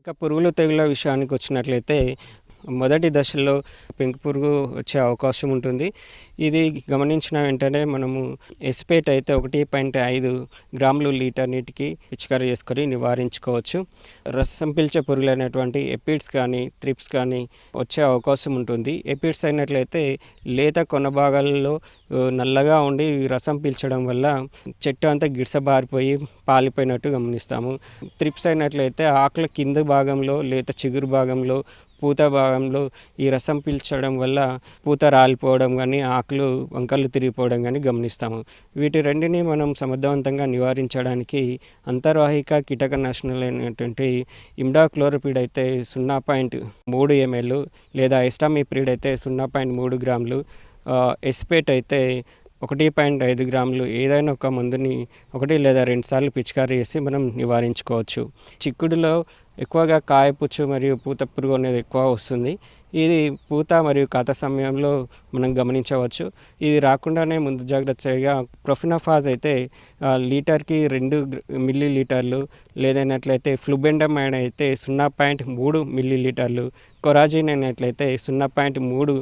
ఇక పురుగులు, తెగుళ్ళ విషయానికొచ్చినట్లయితే మొదటి దశలో పెంకు పురుగు వచ్చే అవకాశం ఉంటుంది. ఇది గమనించిన వెంటనే మనము ఎస్పేట్ అయితే 1.5 గ్రాములు లీటర్ నీటికి పిచికారీ చేసుకొని నివారించుకోవచ్చు. రసం పీల్చే పురుగులైనటువంటి ఎపిడ్స్ కానీ, త్రిప్స్ కానీ వచ్చే అవకాశం ఉంటుంది. ఎపిడ్స్ అయినట్లయితే లేత కొన భాగాలలో నల్లగా ఉండి రసం పీల్చడం వల్ల చెట్టు అంతా గిడసబారిపోయి పాలిపోయినట్టు గమనిస్తాము. త్రిప్స్ అయినట్లయితే ఆకుల కింద భాగంలో, లేత చిగురు భాగంలో, పూత భాగంలో ఈ రసం పీల్చడం వల్ల పూత రాలిపోవడం కానీ, ఆకులు వంకర్లు తిరిగిపోవడం కానీ గమనిస్తాము. వీటి రెండిని మనం సమర్థవంతంగా నివారించడానికి అంతర్వాహిక కీటకనాశనాలైనటువంటి ఇమిడాక్లోప్రిడ్ అయితే 0.3 ml లేదా ఎస్టామిప్రిడ్ అయితే 0.3 గ్రాములు, ఎస్పేట్ అయితే 1.5 గ్రాములు ఏదైనా ఒక మందుని 1 లేదా 2 సార్లు పిచికారీ చేసి మనం నివారించుకోవచ్చు. చిక్కుడులో ఎక్కువగా కాయపుచ్చు మరియు పూత పురుగు అనేది ఎక్కువ వస్తుంది. ఇది పూత మరియు కాత సమయంలో మనం గమనించవచ్చు. ఇది రాకుండానే ముందు జాగ్రత్తగా ప్రొఫెనోఫాస్ అయితే లీటర్కి 2 మిల్లీ లీటర్లు, లేదన్నట్లయితే ఫ్లూబెండమైడ్ అయితే 0.3 మిల్లీ లీటర్లు, కొరాజిన్ అయినట్లయితే 0.3